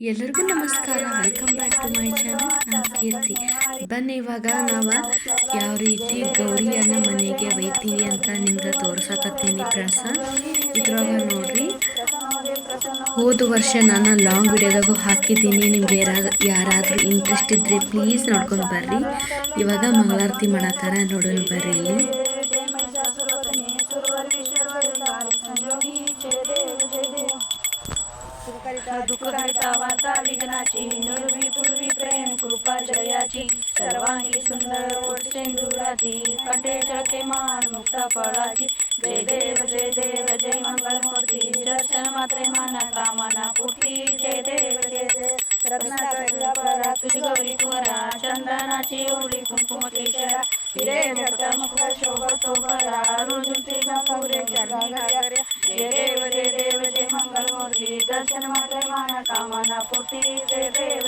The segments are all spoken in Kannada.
ಎಲ್ಲರಿಗೂ ನಮಸ್ಕಾರ. Welcome back to my channel. ನಾನು ಕೀರ್ತಿ. ಬನ್ನಿ ಇವಾಗ ನಾವು ಯಾವ ರೀತಿ ಗೌರಿಯನ್ನು ಮನೆಗೆ ಒಯ್ತೀವಿ ಅಂತ ನಿಮ್ಗೆ ತೋರ್ಸಕತ್ತೀನಿ ಫ್ರೆಂಡ್ಸ. ಇದ್ರೊಳಗೆ ನೋಡ್ರಿ, ಹೋದ ವರ್ಷ ನಾನು ಲಾಂಗ್ ವಿಡಿಯೋದಾಗೂ ಹಾಕಿದ್ದೀನಿ. ನಿಮ್ಗೆ ಯಾರಾದರೂ ಇಂಟ್ರೆಸ್ಟ್ ಇದ್ದರೆ ಪ್ಲೀಸ್ ನೋಡ್ಕೊಂಡು ಬರ್ರಿ. ಇವಾಗ ಮಂಗಳಾರತಿ ಮಾಡತ್ತಾರ, ನೋಡೋಣ ಬರ್ರಿ ಇಲ್ಲಿ. दुःखहर्ता वार्ता विघ्नाची नुरवी पूर्वी प्रेम कृपा जयाची सर्वांगी सुंदर ओट सिंदुराची कंठे चळके मान मुक्त फळाची जय देव जय मंगल मूर्ती दर्शन मात्रे माना कामना पूर्ती जय देव रत्नाकरा परा तुझ गौरी कुंवरा चंदनाची उडी कुंकुम केशरा हिरे मुक्त मुख शोभतो भरा रुजुंती पुरे जय देव जय मंगल मूर्ती दर्शन मात्रे माना कामना पूर्ती जय देव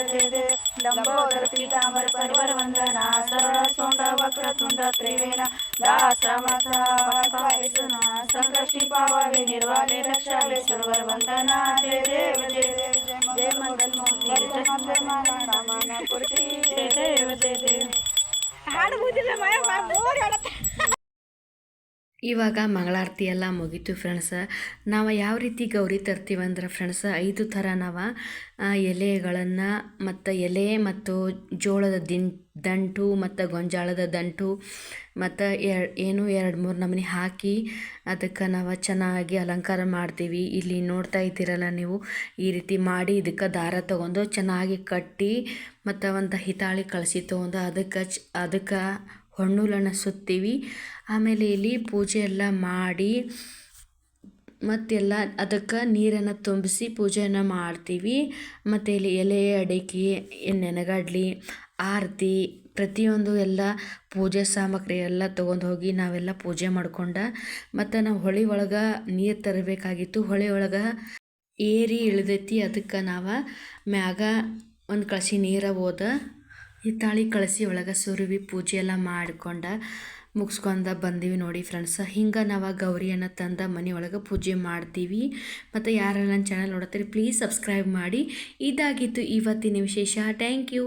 लंबोदर पीतांबर परिवर वंदना सरळ सोंड वक्रतुंड त्रिवेणा दासामाथा वाकायसुना संकष्टी पावावे निर्वाले रक्षावे सर्वर वंदना जय देव जय मंगल मूर्ती दर्शन माना कामना पूर्ती जय देव हाಡು ಬುದಿಲ್ಲ ಮಾಯ ಬೋರ್ ಹೇಳತ್ತೆ. ಇವಾಗ ಮಂಗಳಾರತಿ ಎಲ್ಲ ಮುಗೀತು ಫ್ರೆಂಡ್ಸ. ನಾವು ಯಾವ ರೀತಿ ಗೌರಿ ತರ್ತೀವಂದ್ರೆ ಫ್ರೆಂಡ್ಸ, 5 ಥರ ನಾವು ಎಲೆಗಳನ್ನು ಮತ್ತು ಎಲೆ ಮತ್ತು ಜೋಳದ ದಂಟು ಮತ್ತು ಗೊಂಜಾಳದ ದಂಟು ಮತ್ತು 2-3 ನಮೂನಿ ಹಾಕಿ ಅದಕ್ಕೆ ನಾವು ಚೆನ್ನಾಗಿ ಅಲಂಕಾರ ಮಾಡ್ತೀವಿ. ಇಲ್ಲಿ ನೋಡ್ತಾ ಇದ್ದೀರಲ್ಲ ನೀವು, ಈ ರೀತಿ ಮಾಡಿ ಇದಕ್ಕೆ ದಾರ ತೊಗೊಂಡು ಚೆನ್ನಾಗಿ ಕಟ್ಟಿ ಮತ್ತು ಒಂದು ಹಿತಾಳಿ ಕಳಿಸಿ ತೊಗೊಂಡು ಅದಕ್ಕೆ ಹೊಣ್ಣುಲನ್ನು ಸುತ್ತೀವಿ. ಆಮೇಲೆ ಇಲ್ಲಿ ಪೂಜೆ ಎಲ್ಲ ಮಾಡಿ ಮತ್ತೆಲ್ಲ ಅದಕ್ಕೆ ನೀರನ್ನು ತುಂಬಿಸಿ ಪೂಜೆಯನ್ನು ಮಾಡ್ತೀವಿ. ಮತ್ತು ಇಲ್ಲಿ ಎಲೆ, ಅಡಿಕೆ, ನೆನಗಡ್ಲಿ, ಆರತಿ ಪ್ರತಿಯೊಂದು ಎಲ್ಲ ಪೂಜೆ ಸಾಮಗ್ರಿ ಎಲ್ಲ ತೊಗೊಂಡು ಹೋಗಿ ನಾವೆಲ್ಲ ಪೂಜೆ ಮಾಡ್ಕೊಂಡು ಮತ್ತು ನಾವು ಹೊಳೆ ಒಳಗೆ ನೀರು ತರಬೇಕಾಗಿತ್ತು. ಹೊಳೆ ಒಳಗೆ ಏರಿ ಇಳಿದೈತಿ, ಅದಕ್ಕೆ ನಾವು ಮ್ಯಾಗ ಒಂದು ಕಳಸಿ ನೀರು ಹೋದ ಹಿತ್ತಾಳಿ ಕಳಸಿ ಒಳಗೆ ಸುರುವಿ ಪೂಜೆ ಎಲ್ಲ ಮಾಡ್ಕೊಂಡು ಮುಗಿಸ್ಕೊಂಡು ಬಂದೀವಿ ನೋಡಿ ಫ್ರೆಂಡ್ಸ್. ಹಿಂಗೆ ನಾವು ಗೌರಿಯನ್ನು ತಂದು ಮನೆಯೊಳಗೆ ಪೂಜೆ ಮಾಡ್ತೀವಿ. ಮತ್ತು ಯಾರೆಲ್ಲ ನನ್ನ ಚಾನಲ್ ನೋಡ್ತೀರಿ ಪ್ಲೀಸ್ ಸಬ್ಸ್ಕ್ರೈಬ್ ಮಾಡಿ. ಇದಾಗಿತ್ತು ಇವತ್ತಿನ ವಿಶೇಷ. Thank you.